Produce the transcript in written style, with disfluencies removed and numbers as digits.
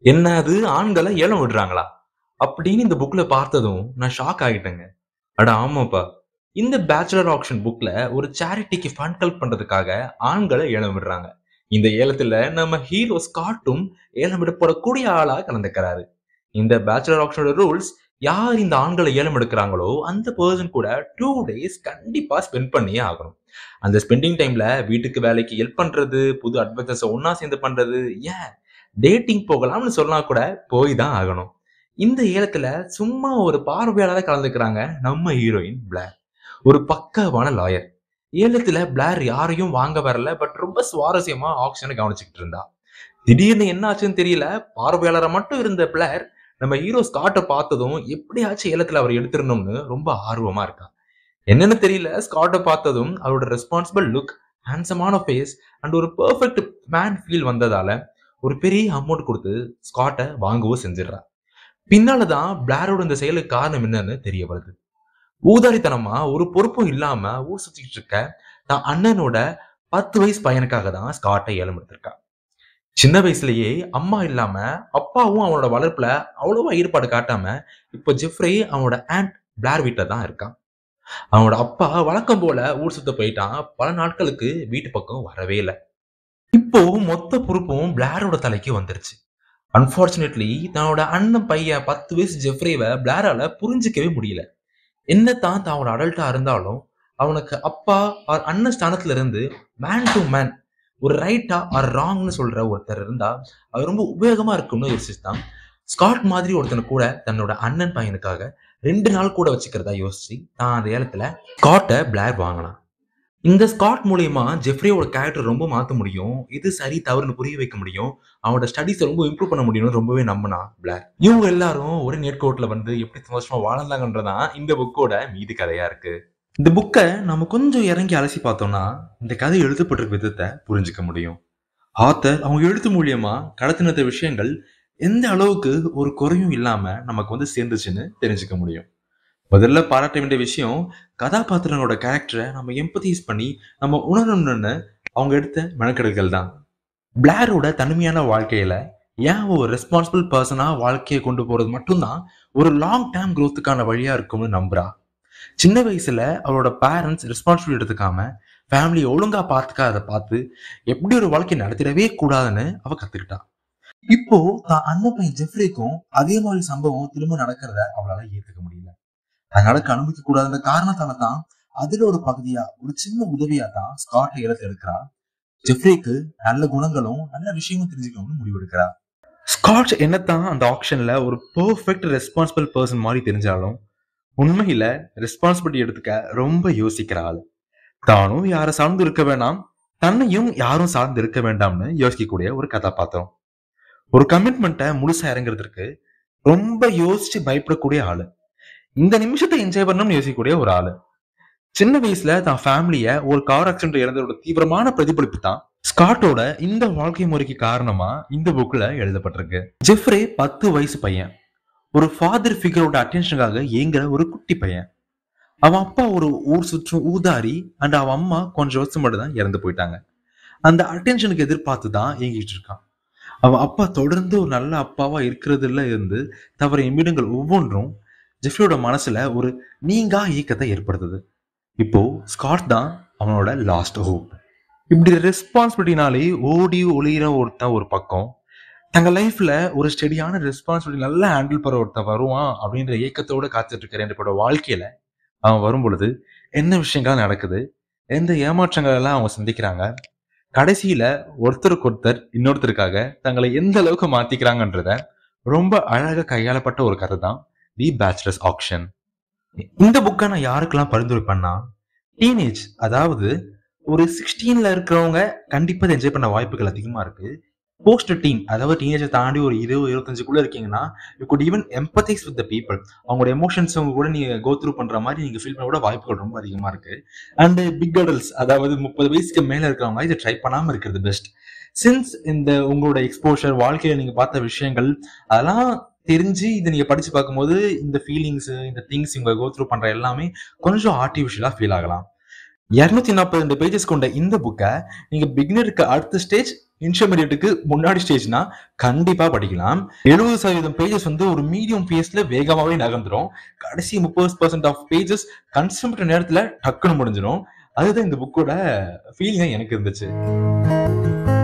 என்ன அது ஆண்களை ஏலம் விடுறாங்களா அப்படின்னு இந்த புக்ல பார்த்ததும் நான் ஷாக் ஆகிட்டேங்க. அட ஆமாப்பா. இந்த பேச்சுலர் ஆக்ஷன் புக்ல ஒரு சேரிட்டிக்கு ஃபண்ட் கலெக்ட் பண்றதுக்காக ஆண்களை ஏலம் விடுறாங்க. இந்த ஏலத்துல நம்ம ஹீரோ ஸ்காட்டும் ஏலம் விடப்படக்கூடிய ஆளா கலந்துக்கிறாரு. இந்த பேச்சுலர் ஆக்ஷனோட ரூல்ஸ், யார் இந்த ஆண்களை ஏலம் எடுக்கிறாங்களோ அந்த பர்சன் கூட 2 டேஸ் கண்டிப்பா ஸ்பெண்ட் பண்ணியே ஆகணும். அந்த ஸ்பெண்டிங் டைம்ல வீட்டுக்கு வேலைக்கு ஹெல்ப் பண்றது, புது அட்வென்ச்சர்ஸ் ஒண்ணா சேர்ந்து பண்றது, ஏன் டேட்டிங் போகலாம்னு சொன்னா கூட போய் தான் ஆகணும். இந்த ஏலத்துல சும்மா ஒரு பார்வையாளரா கலந்துக்கிறாங்க நம்ம ஹீரோயின் பிளேர். ஒரு பக்காவான லாயர். ஏலத்துல பிளேர் யாரையும் வாங்க வரல, பட் ரொம்ப சுவாரஸ்யமா ஆக்ஷனை கவனிச்சுக்கிட்டு இருந்தா. திடீர்னு என்ன ஆச்சுன்னு தெரியல, பார்வையாளரா மட்டும் இருந்த பிளேர் நம்ம ஹீரோ ஸ்காட்டை பார்த்ததும் எப்படியாச்சும் ஏலத்துல அவர் எடுத்துடணும்னு ரொம்ப ஆர்வமா இருக்கா. என்னன்னு தெரியல, ஸ்காட்டை பார்த்ததும் அவரோட ரெஸ்பான்சிபிள் லுக், ஹேண்ட்ஸமான ஃபேஸ் அண்ட் ஒரு பெர்ஃபெக்ட் மேன் ஃபீல் வந்ததால ஒரு பெரிய அமௌண்ட் கொடுத்து ஸ்காட்டை வாங்கவும் செஞ்சிடறா. பின்னாலதான் பிளாரோட இந்த செயலுக்கு காரணம் என்னன்னு தெரிய வருது. ஊதாரித்தனமா ஒரு பொறுப்பும் இல்லாம ஊர் சுத்திட்டு இருக்க தான் அண்ணனோட 10 வயசு பையனுக்காக தான் ஸ்காட்டை ஏலம் எடுத்திருக்கா. சின்ன வயசுலயே அம்மா இல்லாம அப்பாவும் அவனோட வளர்ப்புல அவ்வளவா ஈடுபாடு காட்டாம இப்ப ஜெஃப்ரி அவனோட ஆண்ட் பிளார் வீட்டுல தான் இருக்கான். அவனோட அப்பா வழக்கம் போல ஊர் சுத்த போயிட்டான். பல நாட்களுக்கு வீட்டு பக்கம் வரவே இல்லை. இப்போ மொத்த பொறுப்பும் பிளாரோட தலைக்கு வந்துருச்சு. அன்பார்ச்சுனேட்லி தன்னோட அண்ணன் பையன் 10 வயசு ஜெஃப்ரேவை பிளாரால புரிஞ்சிக்கவே முடியல. என்னத்தான் தான் ஒரு அடல்ட்டா இருந்தாலும் அவனுக்கு அப்பா ஆர் அண்ணன் ஸ்தானத்துல இருந்து மேன் டு மேன் ஒரு ரைட்டா ஆர் ராங்னு சொல்ற ஒருத்தர் இருந்தா அது ரொம்ப உபயோகமா இருக்கும்னு யோசிச்சுதான் ஸ்காட் மாதிரி ஒருத்தனை கூட தன்னோட அண்ணன் பையனுக்காக 2 நாள் கூட வச்சுக்கிறதா யோசிச்சு தான் அந்த ஏலத்துல ஸ்காட்டை பிளார் வாங்கினான். இந்த ஸ்காட் மூலியமா ஜெஃப்ரியோட கேரக்டர் ரொம்ப மாத்த முடியும், இது சரி தவறுன்னு புரிய வைக்க முடியும், அவனோட ஸ்டடிஸை ரொம்ப இம்ப்ரூவ் பண்ண முடியும்னு ரொம்பவே நம்பினா பிளார். இவங்க எல்லாரும் ஒரு நேர்கோட்டில் வந்து எப்படி சந்தோஷமா வாழ்ந்தாங்கன்றதான் இந்த புக்கோட மீதி கதையா இருக்கு. இந்த புக்கை நம்ம கொஞ்சம் இறங்கி அலசி பார்த்தோம்னா இந்த கதை எழுதப்பட்டிருக்க விதத்தை புரிஞ்சுக்க முடியும். ஆத்தர் அவங்க எழுத்து மூலியமா கடத்தின விஷயங்கள் எந்த அளவுக்கு ஒரு குறையும் இல்லாம நமக்கு வந்து சேர்ந்துச்சுன்னு தெரிஞ்சுக்க முடியும். முதல்ல பாராட்ட வேண்டிய விஷயம், கதாபாத்திரங்களோட கேரக்டரை நம்ம எம்பத்தைஸ் பண்ணி நம்ம உணரணும்னு அவங்க எடுத்த மெனக்கெடுகள் தான். பிளாரோட தனிமையான வாழ்க்கையில ஏன் ஒரு ரெஸ்பான்சிபிள் பர்சனா வாழ்க்கையை கொண்டு போறது மட்டும்தான் ஒரு லாங் டேர்ம் growthக்கான வழியா இருக்கும்னு நம்புறா. சின்ன வயசுல அவளோட பேரண்ட்ஸ் ரெஸ்பான்சிபிலிட்டி எடுத்துக்காம ஃபேமிலியை ஒழுங்கா பார்த்துக்காத பார்த்து எப்படி ஒரு வாழ்க்கை நடத்திடவே கூடாதுன்னு அவ கத்துக்கிட்டா. இப்போ தான் அண்ணன் பையன் ஜெஃப்ரிக்கும் அதே மாதிரி சம்பவம் திரும்ப நடக்கிறத அவளால ஏத்துக்க முடியல. அதனால அனுமதிக்க கூடாதுன்ற காரணத்தால தான் அதுல ஒரு பகுதியா ஒரு சின்ன உதவியா தான் ஸ்காட் ஏலத்தை எடுக்கிறா. ஜெஃப்ரிக்கு நல்ல குணங்களும் நல்ல விஷயமும் தெரிஞ்சுக்கணும்னு முடிவெடுக்கிறா. ஸ்காட் என்னத்தான் அந்த ஆக்ஷன்ல ஒரு பெர்ஃபெக்ட் ரெஸ்பான்சிபிள் பர்சன் மாதிரி தெரிஞ்சாலும் உண்மையில ரெஸ்பான்சிபிலிட்டி எடுத்துக்க ரொம்ப யோசிக்கிற ஆளு. தானும் யாரை சார்ந்து இருக்க வேண்டாம், தன்னையும் யாரும் சார்ந்து இருக்க வேண்டாம்னு யோசிக்கக்கூடிய ஒரு கதாபாத்திரம். ஒரு கமிட்மெண்ட்டை முழுசா இறங்குறதுக்கு ரொம்ப யோசிச்சு பயப்படக்கூடிய ஆளு. இந்த நிமிஷத்தை என்ஜாய் பண்ணணும்னு யோசிக்கக்கூடிய ஒரு ஆளு. சின்ன வயசுல தான் ஃபேமிலிய ஒரு கார் ஆக்சிடென்ட் இறந்ததோட தீவிரமான பிரதிபலிப்பு தான் ஸ்காட்டோட இந்த வாழ்க்கை முறைக்கு காரணமா இந்த புக்ல எழுதப்பட்டிருக்கு. ஜெஃப்ரே 10 வயசு பையன், ஒரு ஃபாதர் ஃபிகரோட அட்டென்ஷனுக்காக ஏங்குற ஒரு குட்டி பையன். அவன் அப்பா ஒரு ஊர் சுற்றும் ஊதாரி அண்ட் அவன் அம்மா கொஞ்சம் வருஷம் மட்டும் தான் இறந்து போயிட்டாங்க. அந்த அட்டென்ஷனுக்கு எதிர்பார்த்து தான் ஏங்கிட்டு இருக்கான். அவன் அப்பா தொடர்ந்து ஒரு நல்ல அப்பாவா இருக்கிறதுல இருந்து தவற நிமிடங்கள் ஒவ்வொன்றும் ஜெஃப்ரியோட மனசுல ஒரு நீங்கா இயக்கத்தை ஏற்படுத்துது. இப்போ ஸ்காட் தான் அவனோட லாஸ்ட் ஹோப். இப்படி ரெஸ்பான்சிபிலிட்டினாலே ஓடி ஒளிகிற ஒருத்தன் ஒரு பக்கம், தங்க லைஃப்ல ஒரு ஸ்டெடியான ரெஸ்பான்சிபிலிட்டி நல்லா ஹேண்டில் பண்ண ஒருத்தன் வருவான் அப்படின்ற இயக்கத்தோட காத்துட்டு இருக்கிற ரெண்டு பேரோட வாழ்க்கையில அவன் வரும் பொழுது என்ன விஷயங்கள் நடக்குது, எந்த ஏமாற்றங்கள் எல்லாம் அவங்க சந்திக்கிறாங்க, கடைசியில ஒருத்தருக்கு ஒருத்தர் இன்னொருத்தருக்காக தங்களை எந்த அளவுக்கு மாத்திக்கிறாங்கன்றத ரொம்ப அழகா கையாளப்பட்ட ஒரு கதை தான் தி பேச்சுலர்ஸ் ஆக்ஷன். இந்த புக்கை நான் யாருக்கெல்லாம் பரிந்துரை பண்ணா, டீனேஜ் அதாவது ஒரு 16ல இருக்கிறவங்க கண்டிப்பா இதை என்ஜாய் பண்ண வாய்ப்புகள் அதிகமா இருக்கு. போஸ்ட் டீன் அதாவது டீனேஜை தாண்டி ஒரு 20-25 இருக்கீங்கன்னா you good even empathise with the people. அவங்களோட எமோஷன்ஸ் கூட நீங்க கோ த்ரூ பண்ற மாதிரி நீங்க ஃபீல் பண்ண கூட வாய்ப்புகள் ரொம்ப அதிகமா இருக்கு. அண்ட் பிக் அடல்ட்ஸ் அதாவது 30 வயசுக்கு மேல இருக்கிறவங்க இதை ட்ரை பண்ணாம இருக்கிறது பெஸ்ட். சின்ஸ் இந்த உங்களோட எக்ஸ்போஷர் வாழ்க்கையில நீங்க பார்த்த விஷயங்கள் அதெல்லாம் தெரிஞ்சு இதை நீங்க படிச்சு பார்க்கும்போது இந்த ஃபீலிங்ஸ் இந்த திங்ஸ் இவங்க கோ த்ரூ பண்ற எல்லாமே கொஞ்சம் ஆர்டிஃபிஷியலா ஃபீல் ஆகலாம். 242 பேஜஸ் கொண்ட இந்த புக்கை நீங்க பிகினருக்கு அடுத்த ஸ்டேஜ் இன்டர்மீடியட்டுக்கு முன்னாடி ஸ்டேஜ்னா கண்டிப்பா படிக்கலாம். 70% பேஜஸ் வந்து ஒரு மீடியம் பேஸ்ல வேகமாவே நகர்ந்துரும். கடைசி 30% ஆஃப் பேஜஸ் கன்சம்ப்ட் நேரத்துல டக்குன்னு முடிஞ்சிடும். அதுதான் இந்த புக்கோட ஃபீலிங்கா எனக்கு இருந்துச்சு.